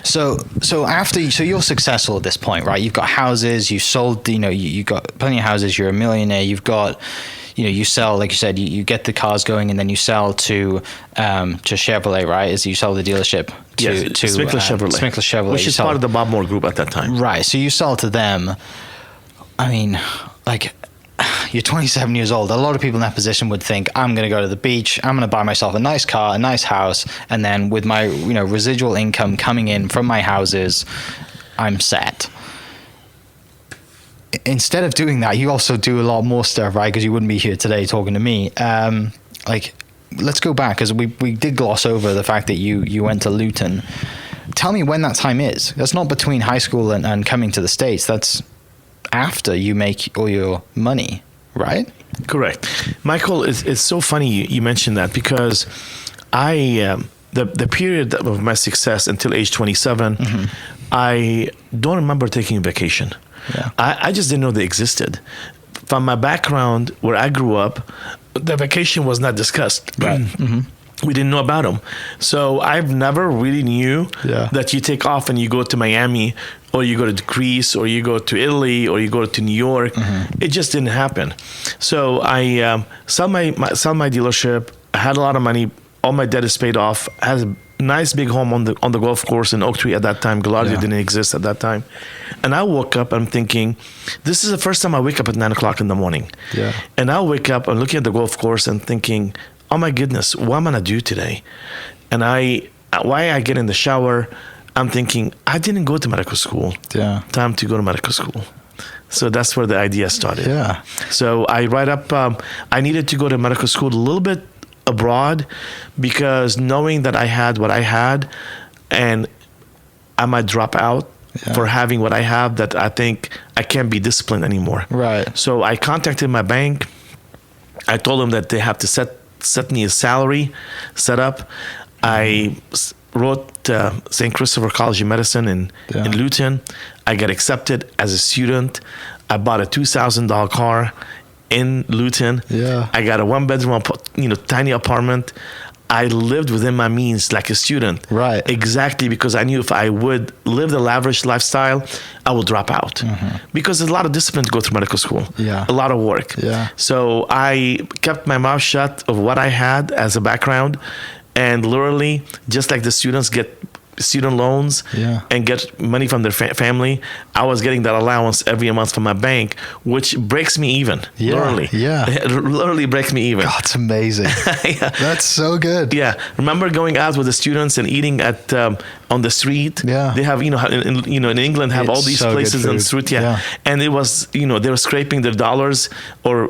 So you're successful at this point, right? You've got houses, you sold, you got plenty of houses, you're a millionaire, you've got, you sell, like you said, you get the cars going, and then you sell to Chevrolet, right? As you sell the dealership to Sminkler Chevrolet, which is part of the Bob Moore Group at that time. Right. So you sell to them. I mean, like, you're 27 years old. A lot of people in that position would think, I'm going to go to the beach, I'm going to buy myself a nice car, a nice house, and then with my, residual income coming in from my houses, I'm set. Instead of doing that, you also do a lot more stuff, right? Because you wouldn't be here today talking to me. Let's go back, because we did gloss over the fact that you went to Luton. Tell me when that time is. That's not between high school and coming to the States. That's after you make all your money, right? Correct. Michael, it's so funny you mentioned that, because the period of my success until age 27, mm-hmm. I don't remember taking a vacation. Yeah. I just didn't know they existed. From my background, where I grew up, the vacation was not discussed. Right. Mm-hmm. We didn't know about them. So I've never really knew that you take off and you go to Miami, or you go to Greece, or you go to Italy, or you go to New York. Mm-hmm. It just didn't happen. So I sold my dealership. I had a lot of money. All my debt is paid off. I had a nice big home on the golf course in Oak Tree at that time. Kalidy didn't exist at that time. And I woke up, I'm thinking, this is the first time I wake up at 9 o'clock in the morning. Yeah. And I wake up, I'm looking at the golf course and thinking, oh my goodness, what am I gonna do today? And why I get in the shower, I'm thinking, I didn't go to medical school. Yeah. Time to go to medical school. So that's where the idea started. Yeah. So I write up, I needed to go to medical school a little bit abroad, because knowing that I had what I had, and I might drop out for having what I have, that I think I can't be disciplined anymore. Right. So I contacted my bank. I told them that they have to set me a salary set up. I wrote St. Christopher College of Medicine in Luton. I got accepted as a student. I bought a $2,000 car in Luton. Yeah. I got a 1-bedroom, tiny apartment. I lived within my means like a student. Right. Exactly, because I knew if I would live the lavish lifestyle, I will drop out. Mm-hmm. Because there's a lot of discipline to go through medical school. Yeah. A lot of work. Yeah. So I kept my mouth shut of what I had as a background, and literally, just like the students get student loans and get money from their family, I was getting that allowance every month from my bank, which breaks me even. Literally. Yeah. It literally breaks me even. God, it's amazing. That's so good. Yeah. Remember going out with the students and eating at on the street? Yeah. They have, in England have all these places on the street. Yeah. And it was, they were scraping their dollars or,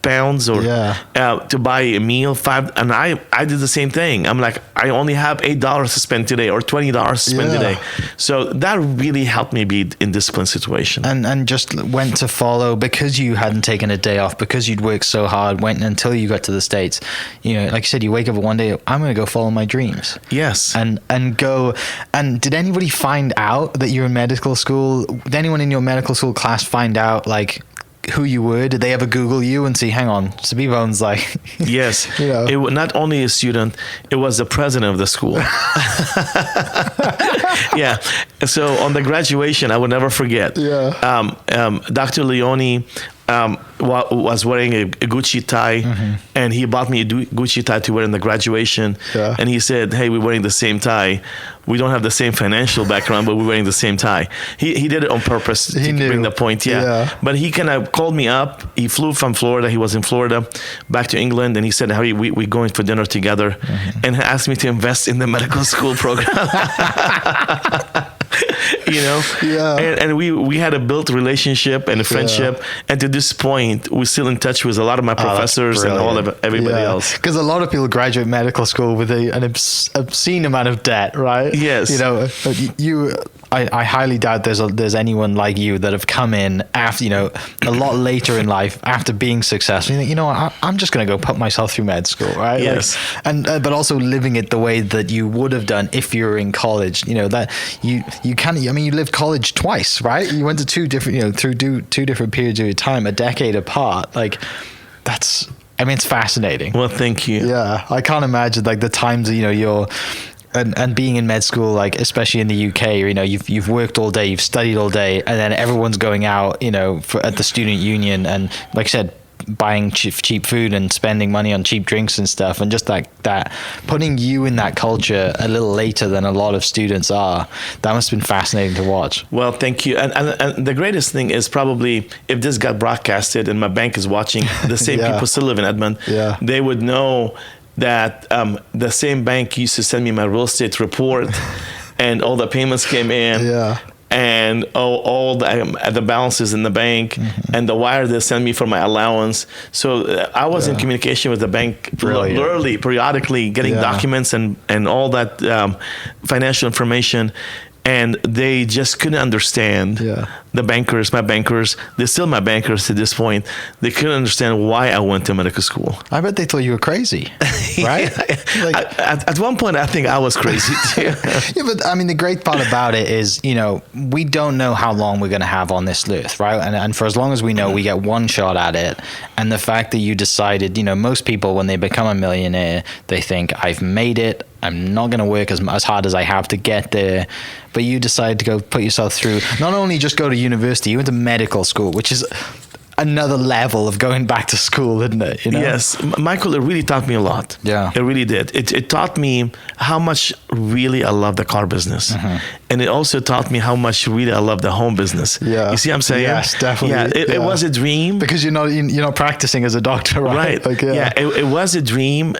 pounds or to buy a meal, and I did the same thing. I'm like, I only have $8 to spend today or $20 to spend today. So that really helped me be in disciplined situation. And just went to follow, because you hadn't taken a day off, because you'd worked so hard, went until you got to the States. Like you said, you wake up one day, I'm going to go follow my dreams. Yes. And go. And did anybody find out that you're in medical school? Did anyone in your medical school class find out, like, who you were? Did they ever Google you and see, hang on, Sabih Bone's like... Yes. It was not only a student, it was the president of the school. Yeah. So on the graduation, I will never forget. Yeah. Dr. Leone was wearing a Gucci tie, and he bought me a Gucci tie to wear in the graduation. Yeah. And he said, hey, we're wearing the same tie. We don't have the same financial background, but we're wearing the same tie. He did it on purpose to bring the point. Yeah. But he kind of called me up. He flew from Florida. He was in Florida back to England. And he said, hey, we're going for dinner together, and asked me to invest in the medical school program. And we had a built relationship and a friendship, and to this point we're still in touch with a lot of my professors and all of everybody else, because a lot of people graduate medical school with an obscene amount of debt, right? Yes. I highly doubt there's anyone like you that have come in after, a lot later in life after being successful. You think, I'm just going to go put myself through med school, right? Yes. But also living it the way that you would have done if you were in college. That you lived college twice, right? You went to two different, through two different periods of your time, a decade apart. Like, it's fascinating. Well, thank you. Yeah, I can't imagine like the times that, And being in med school, like especially in the UK, you know, you've worked all day, you've studied all day, and then everyone's going out, you know, at the student union, and like I said, buying cheap food and spending money on cheap drinks and stuff, and just that putting you in that culture a little later than a lot of students are. That must have been fascinating to watch. Well, thank you. And the greatest thing is probably if this got broadcasted and my bank is watching, the same Yeah. people still live in Edmond, Yeah. they would know that the same bank used to send me my real estate report and all the payments came in. Yeah. And all the balances in the bank, and the wire they send me for my allowance. So I was in communication with the bank Brilliant. literally, periodically, getting documents and all that financial information. And they just couldn't understand the bankers, my bankers. They're still my bankers to this point. They couldn't understand why I went to medical school. I bet they thought you were crazy, right? Like, At one point, I think I was crazy too. yeah, but I mean, the great part about it is, you know, we don't know how long we're going to have on this earth, right? And for as long as we know, we get one shot at it. And the fact that you decided, you know, most people, when they become a millionaire, they think, I've made it. I'm not going to work as hard as I have to get there. But you decided to go put yourself through, not only just go to university, you went to medical school, which is another level of going back to school, isn't it? You know? Yes, Michael, it really taught me a lot. Yeah. It really did. It taught me how much really I love the car business. And it also taught me how much really I love the home business. Yeah. You see what I'm saying? Yes, definitely. Yeah, it was a dream. Because you're not practicing as a doctor, right? Right. Like, It was a dream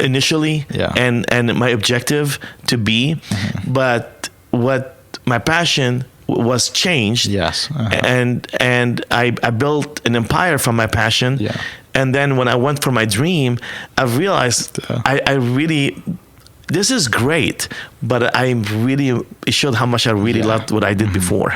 initially, and my objective to be. But what my passion was changed. Yes. And I built an empire from my passion. Yeah. And then when I went for my dream, I realized I really, this is great, but it showed how much I really loved what I did before.